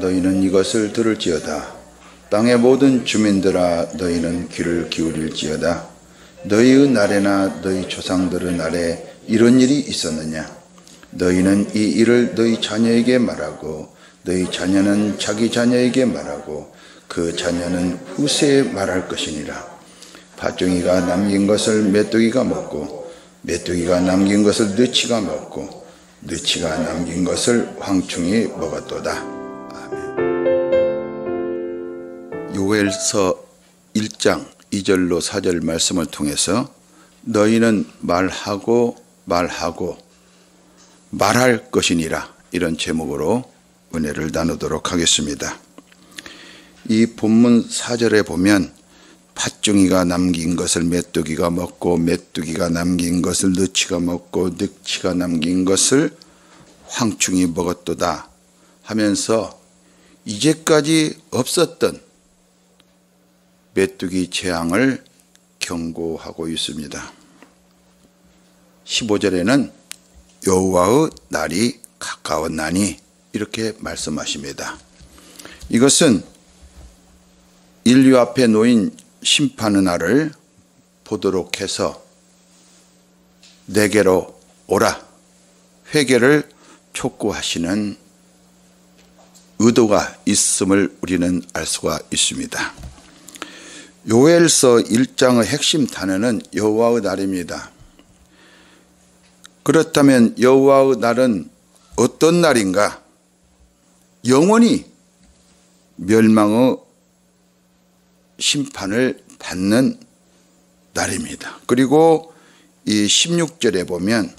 너희는 이것을 들을지어다. 땅의 모든 주민들아 너희는 귀를 기울일지어다. 너희의 날에나 너희 조상들의 날에 이런 일이 있었느냐? 너희는 이 일을 너희 자녀에게 말하고 너희 자녀는 자기 자녀에게 말하고 그 자녀는 후세에 말할 것이니라. 팥종이가 남긴 것을 메뚜기가 먹고 메뚜기가 남긴 것을 너치가 먹고 너치가 남긴 것을 황충이 먹었도다. 아멘. 요엘서 1장 2절로 4절 말씀을 통해서 너희는 말할 것이니라, 이런 제목으로 은혜를 나누도록 하겠습니다. 이 본문 4절에 보면 팥종이가 남긴 것을 메뚜기가 먹고 메뚜기가 남긴 것을 너치가 먹고 너치가 남긴 것을 황충이 먹었도다 하면서 이제까지 없었던 메뚜기 재앙을 경고하고 있습니다. 15절에는 여호와의 날이 가까웠나니 이렇게 말씀하십니다. 이것은 인류 앞에 놓인 심판의 날을 보도록 해서 내게로 오라, 회개를 촉구하시는 의도가 있음을 우리는 알 수가 있습니다. 요엘서 1장의 핵심 단어는 여호와의 날입니다. 그렇다면 여호와의 날은 어떤 날인가? 영원히 멸망의 심판을 받는 날입니다. 그리고 이 16절에 보면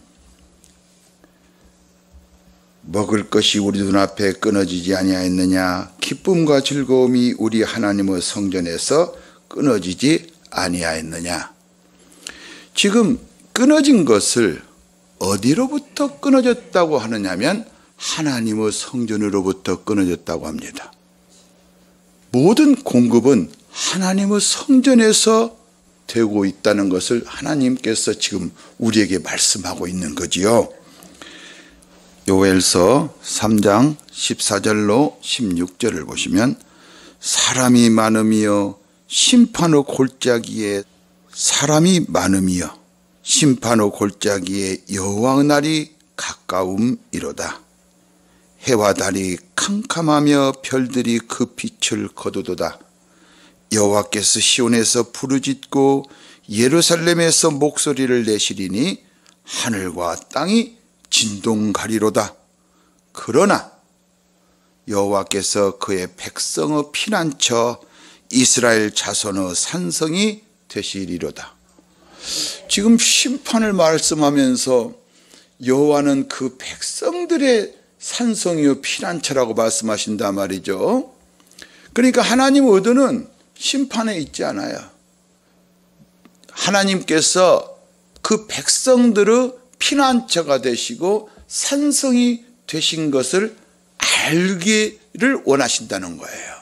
먹을 것이 우리 눈앞에 끊어지지 아니하였느냐? 기쁨과 즐거움이 우리 하나님의 성전에서 끊어지지 아니하였느냐? 지금 끊어진 것을 어디로부터 끊어졌다고 하느냐면 하나님의 성전으로부터 끊어졌다고 합니다. 모든 공급은 하나님의 성전에서 되고 있다는 것을 하나님께서 지금 우리에게 말씀하고 있는 거지요. 요엘서 3장 14절로 16절을 보시면 사람이 많음이여 심판의 골짜기에 사람이 많음이여 심판의 골짜기에 여호와의 날이 가까움이로다. 해와 달이 캄캄하며 별들이 그 빛을 거두도다. 여호와께서 시온에서 부르짖고 예루살렘에서 목소리를 내시리니 하늘과 땅이 진동가리로다. 그러나 여호와께서 그의 백성의 피난처 이스라엘 자손의 산성이 되시리로다. 지금 심판을 말씀하면서 여호와는 그 백성들의 산성이요 피난처라고 말씀하신단 말이죠. 그러니까 하나님의 의도는 심판에 있지 않아요. 하나님께서 그 백성들의 피난처가 되시고 산성이 되신 것을 알기를 원하신다는 거예요.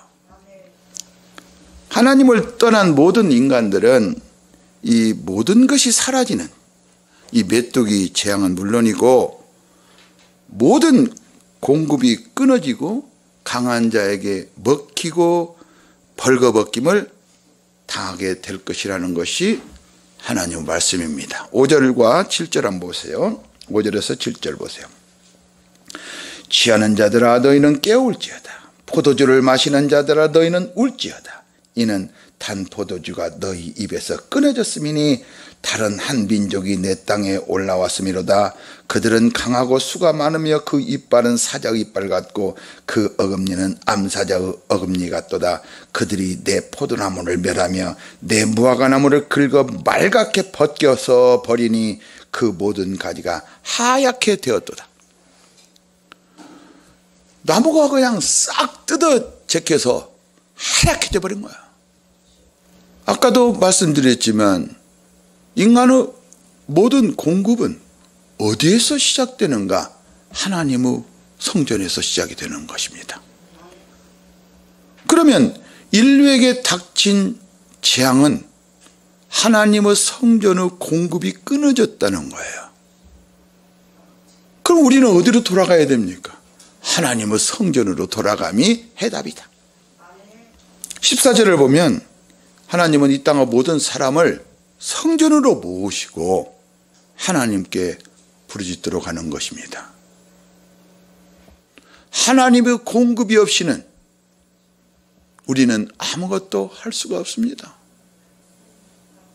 하나님을 떠난 모든 인간들은 이 모든 것이 사라지는 이 메뚜기 재앙은 물론이고 모든 공급이 끊어지고 강한 자에게 먹히고 벌거벗김을 당하게 될 것이라는 것이 하나님의 말씀입니다. 5절과 7절 한번 보세요. 5절에서 7절 보세요. 취하는 자들아 너희는 깨울지어다. 포도주를 마시는 자들아 너희는 울지어다. 이는 단 포도주가 너희 입에서 끊어졌음이니 다른 한 민족이 내 땅에 올라왔음이로다. 그들은 강하고 수가 많으며 그 이빨은 사자의 이빨 같고 그 어금니는 암사자의 어금니 같도다. 그들이 내 포도나무를 멸하며 내 무화과나무를 긁어 말갛게 벗겨서 버리니 그 모든 가지가 하얗게 되었도다. 나무가 그냥 싹 뜯어 제껴서 하얗게 버린 거야. 아까도 말씀드렸지만 인간의 모든 공급은 어디에서 시작되는가? 하나님의 성전에서 시작이 되는 것입니다. 그러면 인류에게 닥친 재앙은 하나님의 성전의 공급이 끊어졌다는 거예요. 그럼 우리는 어디로 돌아가야 됩니까? 하나님의 성전으로 돌아감이 해답이다. 14절을 보면 하나님은 이 땅의 모든 사람을 성전으로 모으시고 하나님께 부르짖도록 하는 것입니다. 하나님의 공급이 없이는 우리는 아무것도 할 수가 없습니다.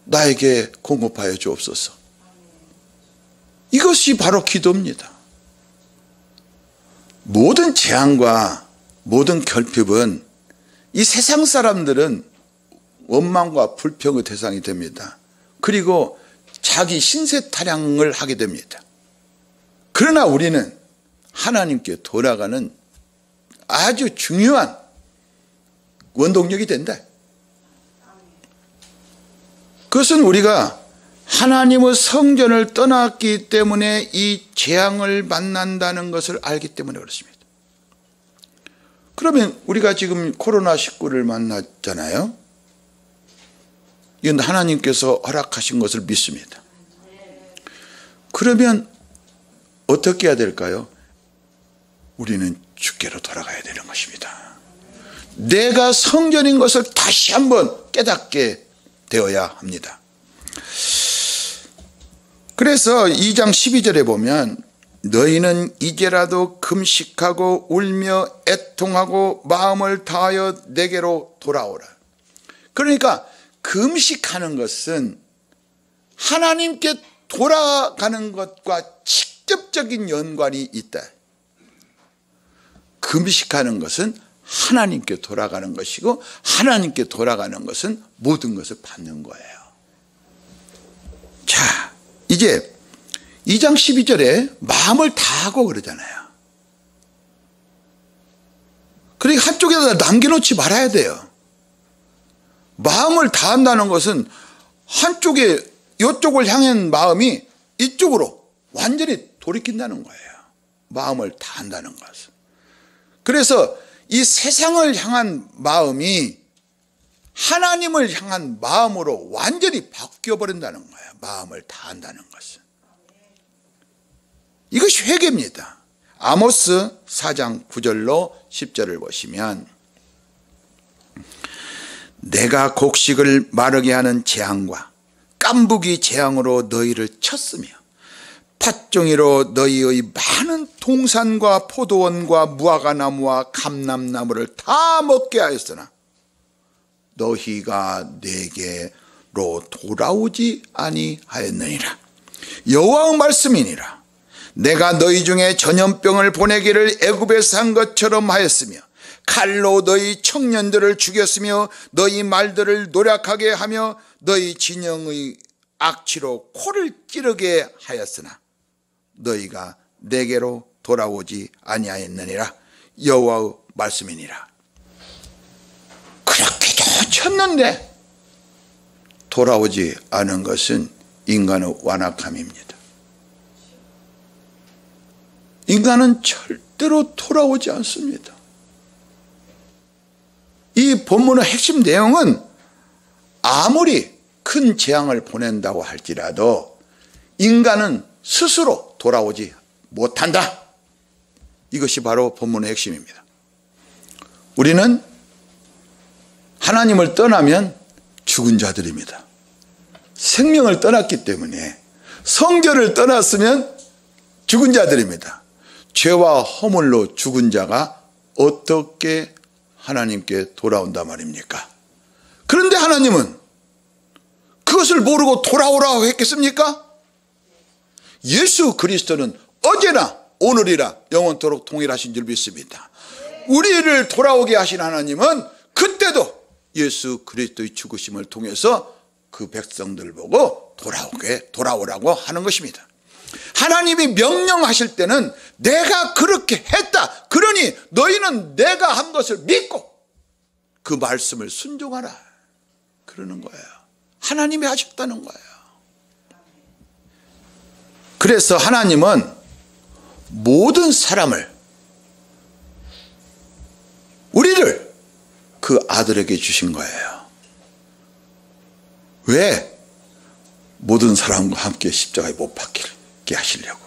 나에게 공급하여 주옵소서. 이것이 바로 기도입니다. 모든 재앙과 모든 결핍은 이 세상 사람들은 원망과 불평의 대상이 됩니다. 그리고 자기 신세 타령을 하게 됩니다. 그러나 우리는 하나님께 돌아가는 아주 중요한 원동력이 된다. 그것은 우리가 하나님의 성전을 떠났기 때문에 이 재앙을 만난다는 것을 알기 때문에 그렇습니다. 그러면 우리가 지금 코로나19를 만났잖아요. 이건 하나님께서 허락하신 것을 믿습니다. 그러면 어떻게 해야 될까요? 우리는 주께로 돌아가야 되는 것입니다. 내가 성전인 것을 다시 한번 깨닫게 되어야 합니다. 그래서 2장 12절에 보면 너희는 이제라도 금식하고 울며 애통하고 마음을 다하여 내게로 돌아오라. 그러니까 금식하는 것은 하나님께 돌아가는 것과 직접적인 연관이 있다. 금식하는 것은 하나님께 돌아가는 것이고 하나님께 돌아가는 것은 모든 것을 받는 거예요. 자, 이제 2장 12절에 마음을 다하고 그러잖아요. 그러니까 한쪽에다 남겨놓지 말아야 돼요. 마음을 다한다는 것은 한쪽에 이쪽을 향한 마음이 이쪽으로 완전히 돌이킨다는 거예요. 마음을 다한다는 것은. 그래서 이 세상을 향한 마음이 하나님을 향한 마음으로 완전히 바뀌어버린다는 거예요. 마음을 다한다는 것은. 이것이 회개입니다. 아모스 4장 9절로 10절을 보시면 내가 곡식을 마르게 하는 재앙과 깐부기 재앙으로 너희를 쳤으며 팥종이로 너희의 많은 동산과 포도원과 무화과나무와 감람나무를 다 먹게 하였으나 너희가 내게로 돌아오지 아니하였느니라. 여호와의 말씀이니라. 내가 너희 중에 전염병을 보내기를 애굽에서 한 것처럼 하였으며 칼로 너희 청년들을 죽였으며 너희 말들을 노략하게 하며 너희 진영의 악취로 코를 찌르게 하였으나 너희가 내게로 돌아오지 아니하였느니라. 여호와의 말씀이니라. 그렇게도 쳤는데 돌아오지 않은 것은 인간의 완악함입니다. 인간은 절대로 돌아오지 않습니다. 이 본문의 핵심 내용은 아무리 큰 재앙을 보낸다고 할지라도 인간은 스스로 돌아오지 못한다. 이것이 바로 본문의 핵심입니다. 우리는 하나님을 떠나면 죽은 자들입니다. 생명을 떠났기 때문에 성전을 떠났으면 죽은 자들입니다. 죄와 허물로 죽은 자가 어떻게 하나님께 돌아온단 말입니까? 그런데 하나님은 그것을 모르고 돌아오라고 했겠습니까? 예수 그리스도는 어제나 오늘이라 영원토록 동일하신 줄 믿습니다. 우리를 돌아오게 하신 하나님은 그때도 예수 그리스도의 죽으심을 통해서 그 백성들을 보고 돌아오라고 하는 것입니다. 하나님이 명령하실 때는 내가 그렇게 했다. 그러니 너희는 내가 한 것을 믿고 그 말씀을 순종하라. 그러는 거예요. 하나님이 하셨다는 거예요. 그래서 하나님은 모든 사람을, 우리를 그 아들에게 주신 거예요. 왜? 모든 사람과 함께 십자가에 못 박히게 하시려고.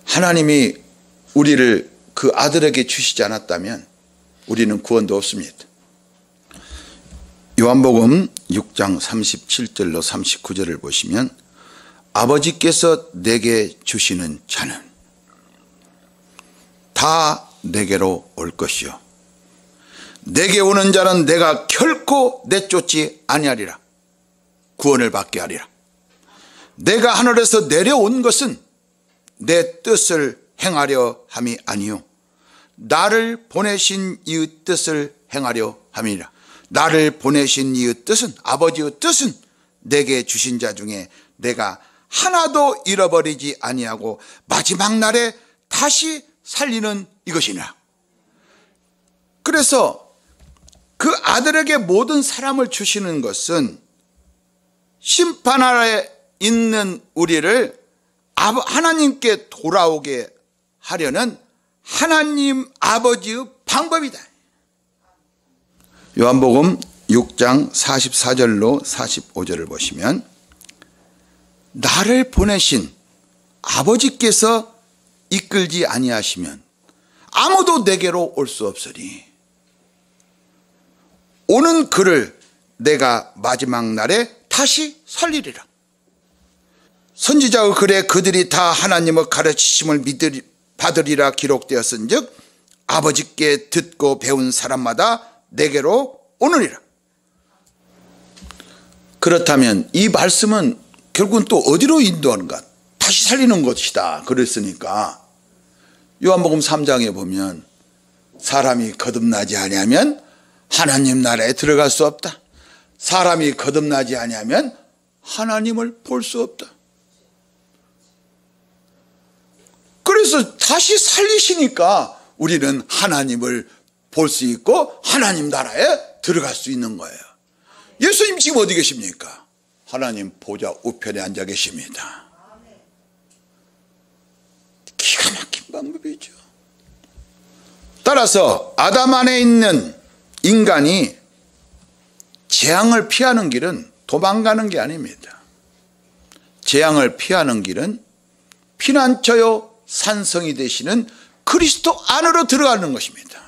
하나님이 우리를 그 아들에게 주시지 않았다면 우리는 구원도 없습니다. 요한복음 6장 37절로 39절을 보시면 아버지께서 내게 주시는 자는 다 내게로 올 것이요 내게 오는 자는 내가 결코 내쫓지 아니하리라. 구원을 받게 하리라. 내가 하늘에서 내려온 것은 내 뜻을 행하려 함이 아니요 나를 보내신 이의 뜻을 행하려 함이라. 나를 보내신 이의 뜻은, 아버지의 뜻은 내게 주신 자 중에 내가 하나도 잃어버리지 아니하고 마지막 날에 다시 살리는 이것이니라. 그래서 그 아들에게 모든 사람을 주시는 것은 심판 아래 있는 우리를 하나님께 돌아오게 하려는 하나님 아버지의 방법이다. 요한복음 6장 44절로 45절을 보시면 나를 보내신 아버지께서 이끌지 아니하시면 아무도 내게로 올 수 없으니 오는 그를 내가 마지막 날에 다시 살리리라. 선지자의 글에 그들이 다 하나님의 가르치심을 받으리라 기록되었은즉 아버지께 듣고 배운 사람마다 내게로 오느니라. 그렇다면 이 말씀은 결국은 또 어디로 인도하는가? 다시 살리는 것이다 그랬으니까 요한복음 3장에 보면 사람이 거듭나지 아니하면 하나님 나라에 들어갈 수 없다. 사람이 거듭나지 아니하면 하나님을 볼 수 없다. 그래서 다시 살리시니까 우리는 하나님을 볼 수 있고 하나님 나라에 들어갈 수 있는 거예요. 예수님 지금 어디 계십니까? 하나님 보좌 우편에 앉아 계십니다. 기가 막힌 방법이죠. 따라서 아담 안에 있는 인간이 재앙을 피하는 길은 도망가는 게 아닙니다. 재앙을 피하는 길은 피난처요 산성이 되시는 그리스도 안으로 들어가는 것입니다.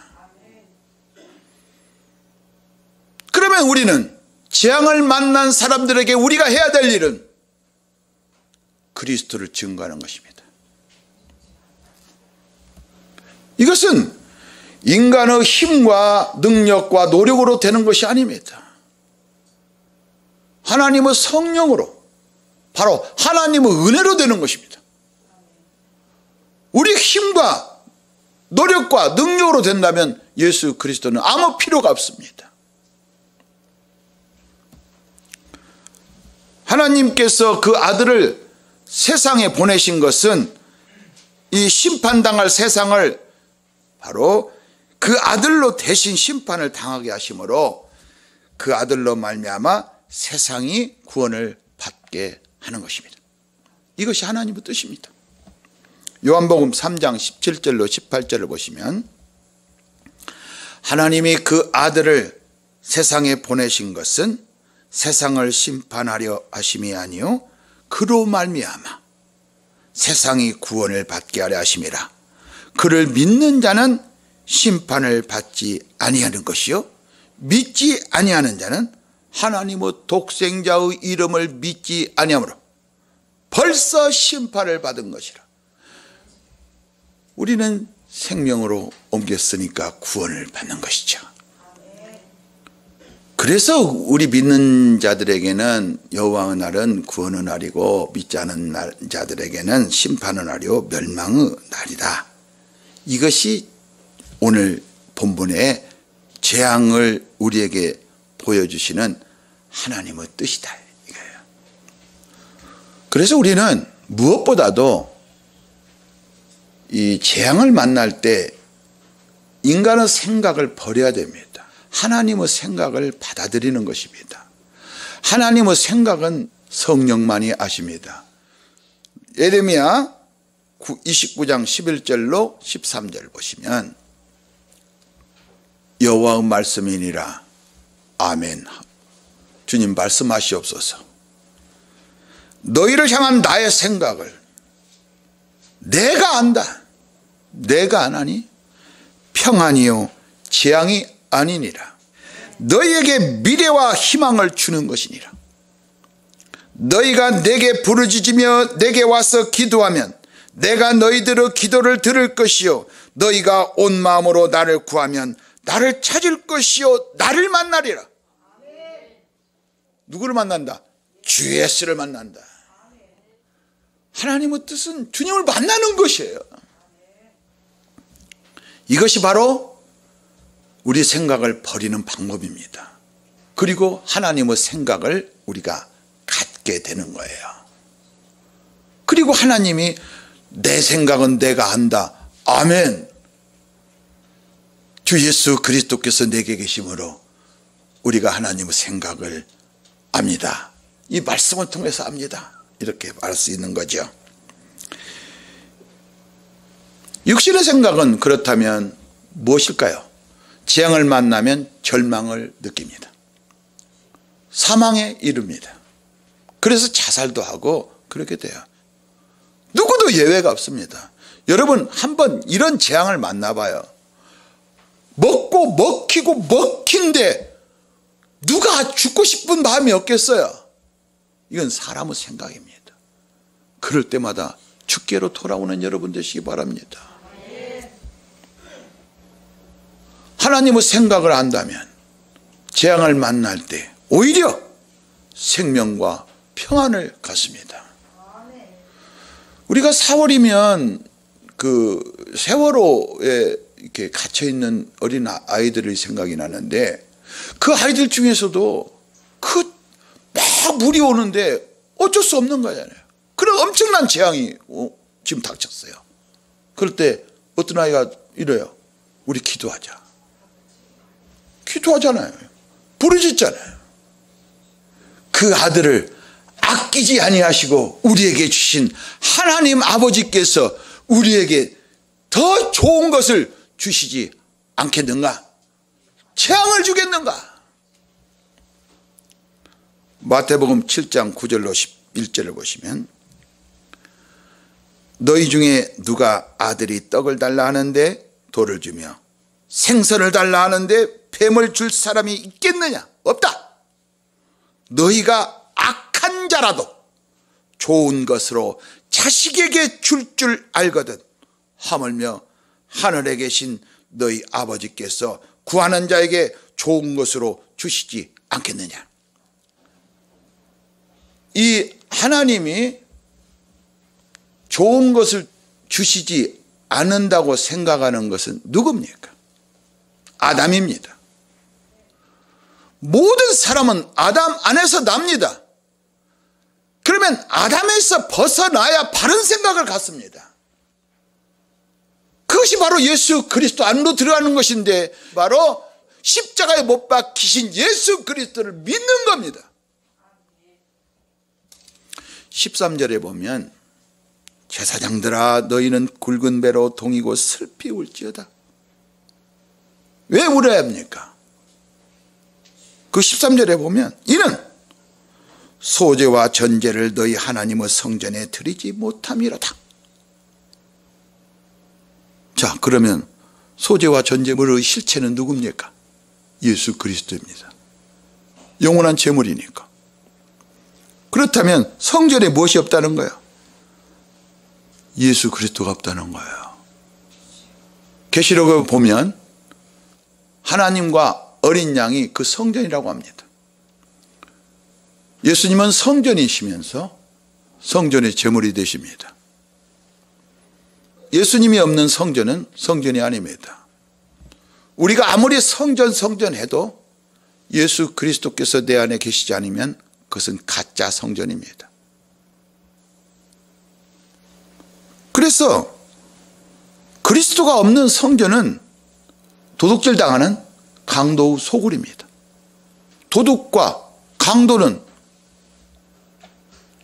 그러면 우리는 재앙을 만난 사람들에게 우리가 해야 될 일은 그리스도를 증거하는 것입니다. 이것은 인간의 힘과 능력과 노력으로 되는 것이 아닙니다. 하나님의 성령으로, 바로 하나님의 은혜로 되는 것입니다. 우리 힘과 노력과 능력으로 된다면 예수 그리스도는 아무 필요가 없습니다. 하나님께서 그 아들을 세상에 보내신 것은 이 심판당할 세상을 바로 그 아들로 대신 심판을 당하게 하심으로 그 아들로 말미암아 세상이 구원을 받게 하는 것입니다. 이것이 하나님의 뜻입니다. 요한복음 3장 17절로 18절을 보시면 하나님이 그 아들을 세상에 보내신 것은 세상을 심판하려 하심이 아니요 그로 말미암아 세상이 구원을 받게 하려 하심이라. 그를 믿는 자는 심판을 받지 아니하는 것이요 믿지 아니하는 자는 하나님의 독생자의 이름을 믿지 아니하므로 벌써 심판을 받은 것이라. 우리는 생명으로 옮겼으니까 구원을 받는 것이죠. 그래서 우리 믿는 자들에게는 여호와의 날은 구원의 날이고 믿지 않은 자들에게는 심판의 날이요 멸망의 날이다. 이것이 오늘 본문의 재앙을 우리에게 보여주시는 하나님의 뜻이다 이거예요. 그래서 우리는 무엇보다도 이 재앙을 만날 때 인간의 생각을 버려야 됩니다. 하나님의 생각을 받아들이는 것입니다. 하나님의 생각은 성령만이 아십니다. 예레미야 29장 11절로 13절 보시면 여호와의 말씀이니라. 아멘. 주님 말씀하시옵소서. 너희를 향한 나의 생각을 내가 안다. 내가 안 하니? 평안이요 재앙이 아니니라. 너희에게 미래와 희망을 주는 것이니라. 너희가 내게 부르짖으며 내게 와서 기도하면 내가 너희들의 기도를 들을 것이요 너희가 온 마음으로 나를 구하면 나를 찾을 것이요 나를 만나리라. 누구를 만난다? 주 예수를 만난다. 하나님의 뜻은 주님을 만나는 것이에요. 이것이 바로 우리 생각을 버리는 방법입니다. 그리고 하나님의 생각을 우리가 갖게 되는 거예요. 그리고 하나님이 내 생각은 내가 안다. 아멘. 주 예수 그리스도께서 내게 계심으로 우리가 하나님의 생각을 압니다. 이 말씀을 통해서 압니다. 이렇게 말할 수 있는 거죠. 육신의 생각은 그렇다면 무엇일까요? 재앙을 만나면 절망을 느낍니다. 사망에 이릅니다. 그래서 자살도 하고 그렇게 돼요. 누구도 예외가 없습니다. 여러분 한번 이런 재앙을 만나봐요. 먹고 먹히고 먹힌데 누가 죽고 싶은 마음이 없겠어요? 이건 사람의 생각입니다. 그럴 때마다 주께로 돌아오는 여러분 되시기 바랍니다. 하나님의 생각을 안다면 재앙을 만날 때 오히려 생명과 평안을 갖습니다. 우리가 4월이면 그 세월호에 이렇게 갇혀 있는 어린 아이들이 생각이 나는데 그 아이들 중에서도 그 막 물이 오는데 어쩔 수 없는 거잖아요. 그런 엄청난 재앙이 지금 닥쳤어요. 그럴 때 어떤 아이가 이래요. 우리 기도하자. 기도하잖아요. 부르짖잖아요. 그 아들을 아끼지 아니하시고 우리에게 주신 하나님 아버지께서 우리에게 더 좋은 것을 주시지 않겠는가? 재앙을 주겠는가? 마태복음 7장 9절로 11절을 보시면 너희 중에 누가 아들이 떡을 달라 하는데 돌을 주며 생선을 달라 하는데 뱀을 줄 사람이 있겠느냐? 없다. 너희가 악한 자라도 좋은 것으로 자식에게 줄 알거든 하물며 하늘에 계신 너희 아버지께서 구하는 자에게 좋은 것으로 주시지 않겠느냐. 이 하나님이 좋은 것을 주시지 않는다고 생각하는 것은 누굽니까? 아담입니다. 모든 사람은 아담 안에서 납니다. 그러면 아담에서 벗어나야 바른 생각을 갖습니다. 그것이 바로 예수 그리스도 안으로 들어가는 것인데 바로 십자가에 못 박히신 예수 그리스도를 믿는 겁니다. 13절에 보면 제사장들아 너희는 굵은 배로 동이고 슬피 울지어다. 왜 울어야 합니까? 그 13절에 보면 이는 소제와 전제를 너희 하나님의 성전에 드리지 못함이로다. 자, 그러면 소제와 전제물의 실체는 누굽니까? 예수 그리스도입니다. 영원한 제물이니까. 그렇다면 성전에 무엇이 없다는 거예요? 예수 그리스도가 없다는 거예요. 계시록을 보면 하나님과 어린 양이 그 성전이라고 합니다. 예수님은 성전이시면서 성전의 제물이 되십니다. 예수님이 없는 성전은 성전이 아닙니다. 우리가 아무리 성전 해도 예수 그리스도께서 내 안에 계시지 않으면 그것은 가짜 성전입니다. 그래서 그리스도가 없는 성전은 도둑질 당하는 강도의 소굴입니다. 도둑과 강도는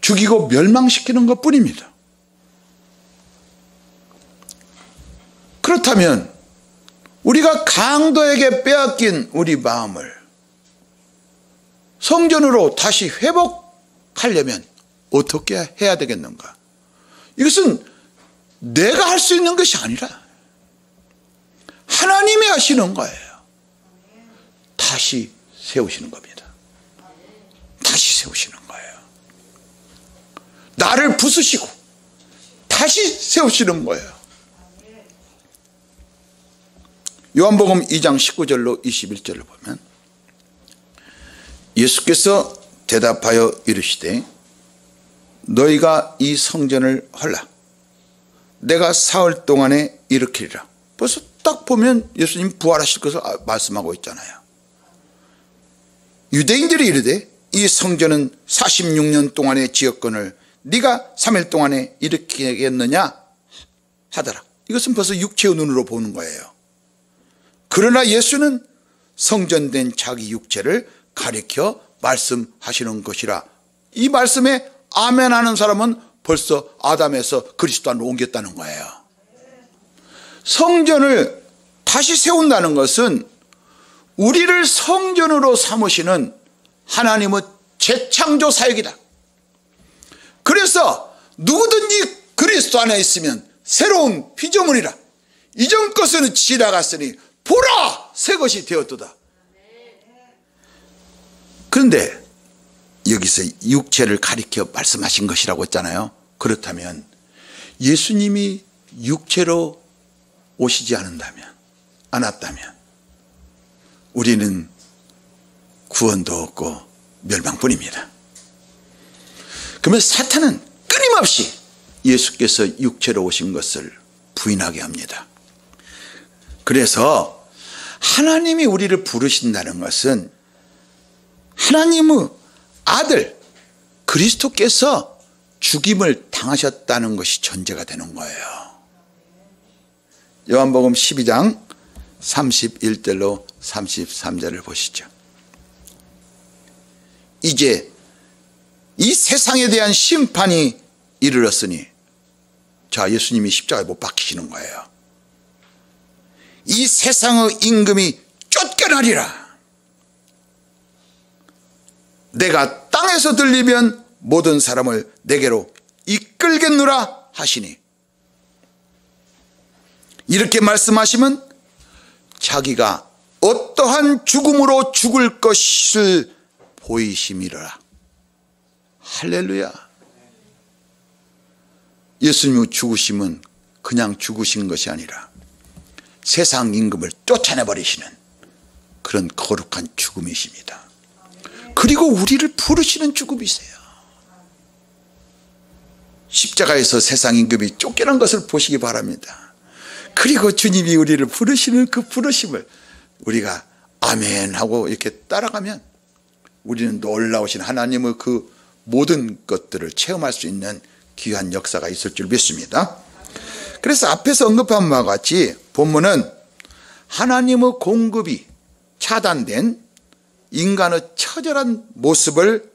죽이고 멸망시키는 것뿐입니다. 그렇다면 우리가 강도에게 빼앗긴 우리 마음을 성전으로 다시 회복하려면 어떻게 해야 되겠는가? 이것은 내가 할 수 있는 것이 아니라 하나님이 하시는 거예요. 다시 세우시는 겁니다. 다시 세우시는 거예요. 나를 부수시고 다시 세우시는 거예요. 요한복음 2장 19절로 21절을 보면 예수께서 대답하여 이르시되 너희가 이 성전을 헐라 내가 사흘 동안에 일으키리라. 벌써 딱 보면 예수님 부활하실 것을 말씀하고 있잖아요. 유대인들이 이르되 이 성전은 46년 동안의 지역권을 네가 3일 동안에 일으키겠느냐 하더라. 이것은 벌써 육체의 눈으로 보는 거예요. 그러나 예수는 성전된 자기 육체를 가리켜 말씀하시는 것이라. 이 말씀에 아멘하는 사람은 벌써 아담에서 그리스도 안으로 옮겼다는 거예요. 성전을 다시 세운다는 것은 우리를 성전으로 삼으시는 하나님의 재창조 사역이다. 그래서 누구든지 그리스도 안에 있으면 새로운 피조물이라. 이전 것은 지나갔으니 보라 새 것이 되었도다. 그런데 여기서 육체를 가리켜 말씀하신 것이라고 했잖아요. 그렇다면 예수님이 육체로 오시지 않았다면 우리는 구원도 없고 멸망뿐입니다. 그러면 사탄은 끊임없이 예수께서 육체로 오신 것을 부인하게 합니다. 그래서 하나님이 우리를 부르신다는 것은 하나님의 아들 그리스도께서 죽임을 당하셨다는 것이 전제가 되는 거예요. 요한복음 12장 31절로 33절을 보시죠. 이제 이 세상에 대한 심판이 이르렀으니, 자, 예수님이 십자가에 못 박히시는 거예요. 이 세상의 임금이 쫓겨나리라. 내가 땅에서 들리면 모든 사람을 내게로 이끌겠노라 하시니, 이렇게 말씀하시면 자기가 어떠한 죽음으로 죽을 것을 보이심이라. 할렐루야. 예수님의 죽으심은 그냥 죽으신 것이 아니라 세상 임금을 쫓아내버리시는 그런 거룩한 죽음이십니다. 그리고 우리를 부르시는 죽음이세요. 십자가에서 세상 임금이 쫓겨난 것을 보시기 바랍니다. 그리고 주님이 우리를 부르시는 그 부르심을 우리가 아멘 하고 이렇게 따라가면 우리는 놀라우신 하나님의 그 모든 것들을 체험할 수 있는 귀한 역사가 있을 줄 믿습니다. 그래서 앞에서 언급한 바와 같이 본문은 하나님의 공급이 차단된 인간의 처절한 모습을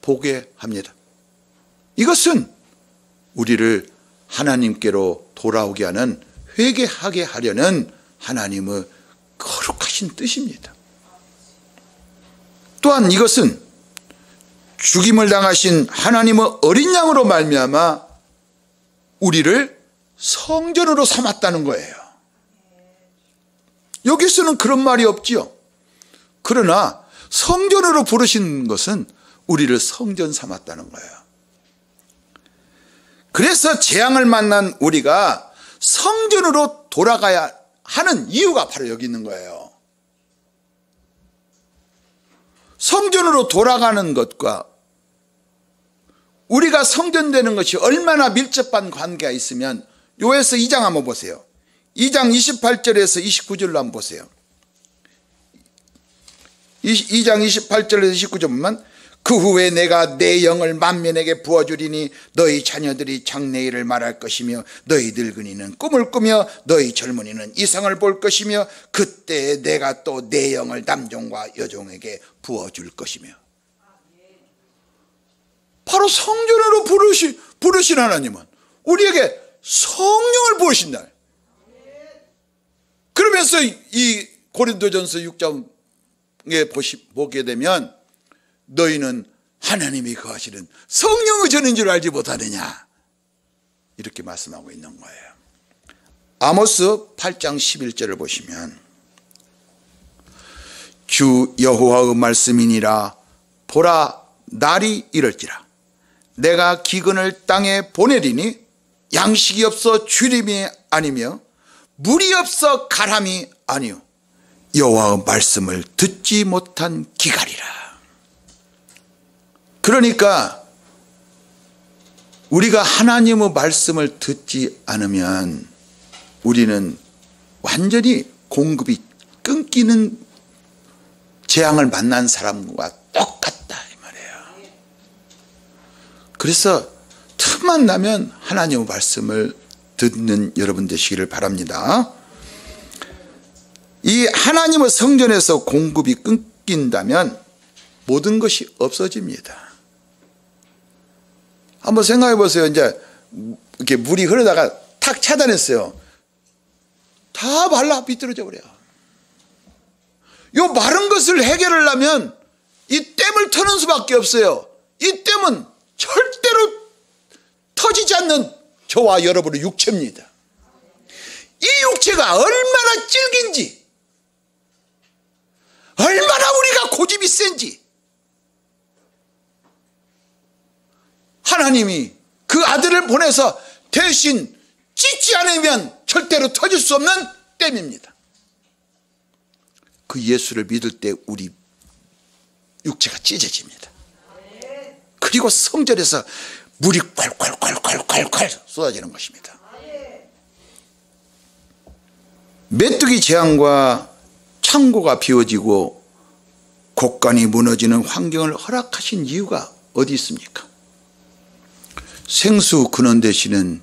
보게 합니다. 이것은 우리를 하나님께로 돌아오게 하는, 회개하게 하려는 하나님의 거룩하신 뜻입니다. 또한 이것은 죽임을 당하신 하나님의 어린 양으로 말미암아 우리를 성전으로 삼았다는 거예요. 여기서는 그런 말이 없지요. 그러나 성전으로 부르신 것은 우리를 성전 삼았다는 거예요. 그래서 재앙을 만난 우리가 성전으로 돌아가야 하는 이유가 바로 여기 있는 거예요. 성전으로 돌아가는 것과 우리가 성전되는 것이 얼마나 밀접한 관계가 있으면 요에서 2장 한번 보세요. 2장 28절에서 29절로 한번 보세요. 2장 28절에서 29절 보면 그 후에 내가 내 영을 만민에게 부어주리니 너희 자녀들이 장래일을 말할 것이며 너희 늙은이는 꿈을 꾸며 너희 젊은이는 이상을 볼 것이며 그때 내가 또 내 영을 남종과 여종에게 부어줄 것이며. 바로 성전으로 부르신 하나님은 우리에게 성령을 부으신다. 그러면서 이 고린도전서 6장에 보게 되면 너희는 하나님이 거하시는 성령의 전인 줄 알지 못하느냐, 이렇게 말씀하고 있는 거예요. 아모스 8장 11절을 보시면 주 여호와의 말씀이니라. 보라, 날이 이럴지라. 내가 기근을 땅에 보내리니 양식이 없어 주림이 아니며 물이 없어 가람이 아니요 여호와의 말씀을 듣지 못한 기갈이라. 그러니까 우리가 하나님의 말씀을 듣지 않으면 우리는 완전히 공급이 끊기는 재앙을 만난 사람과 똑같다 이 말이에요. 그래서 틈만 나면 하나님의 말씀을 듣는 여러분 되시기를 바랍니다. 이 하나님의 성전에서 공급이 끊긴다면 모든 것이 없어집니다. 한번 생각해 보세요. 이제 이렇게 물이 흐르다가 탁 차단했어요. 다 발라 비뚤어져 버려요. 이 마른 것을 해결하려면 이 댐을 터는 수밖에 없어요. 이 댐은 절대로 터지지 않는 저와 여러분의 육체입니다. 이 육체가 얼마나 질긴지, 얼마나 우리가 고집이 센지 하나님이 그 아들을 보내서 대신 찢지 않으면 절대로 터질 수 없는 댐입니다. 그 예수를 믿을 때 우리 육체가 찢어집니다. 그리고 성전에서 물이 콸콸콸콸콸콸 쏟아지는 것입니다. 메뚜기 재앙과 창고가 비워지고 곡간이 무너지는 환경을 허락하신 이유가 어디 있습니까? 생수 근원 되시는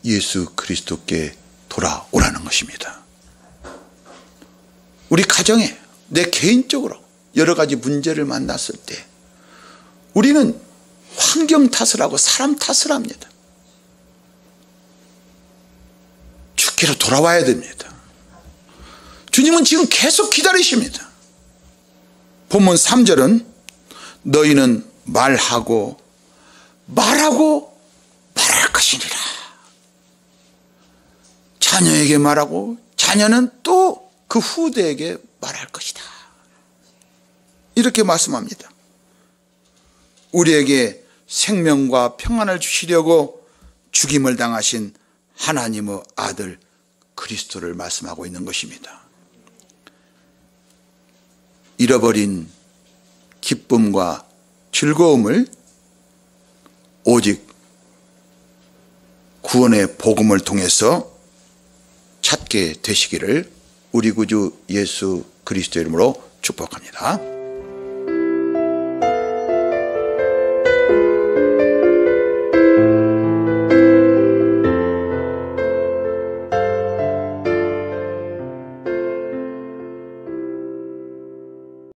예수 그리스도께 돌아오라는 것입니다. 우리 가정에, 내 개인적으로 여러 가지 문제를 만났을 때 우리는 환경 탓을 하고 사람 탓을 합니다. 주께로 돌아와야 됩니다. 주님은 지금 계속 기다리십니다. 본문 3절은 너희는 말할 것이니라. 자녀에게 말하고 자녀는 또 그 후대에게 말할 것이다. 이렇게 말씀합니다. 우리에게 생명과 평안을 주시려고 죽임을 당하신 하나님의 아들 그리스도를 말씀하고 있는 것입니다. 잃어버린 기쁨과 즐거움을 오직 구원의 복음을 통해서 찾게 되시기를 우리 구주 예수 그리스도의 이름으로 축복합니다.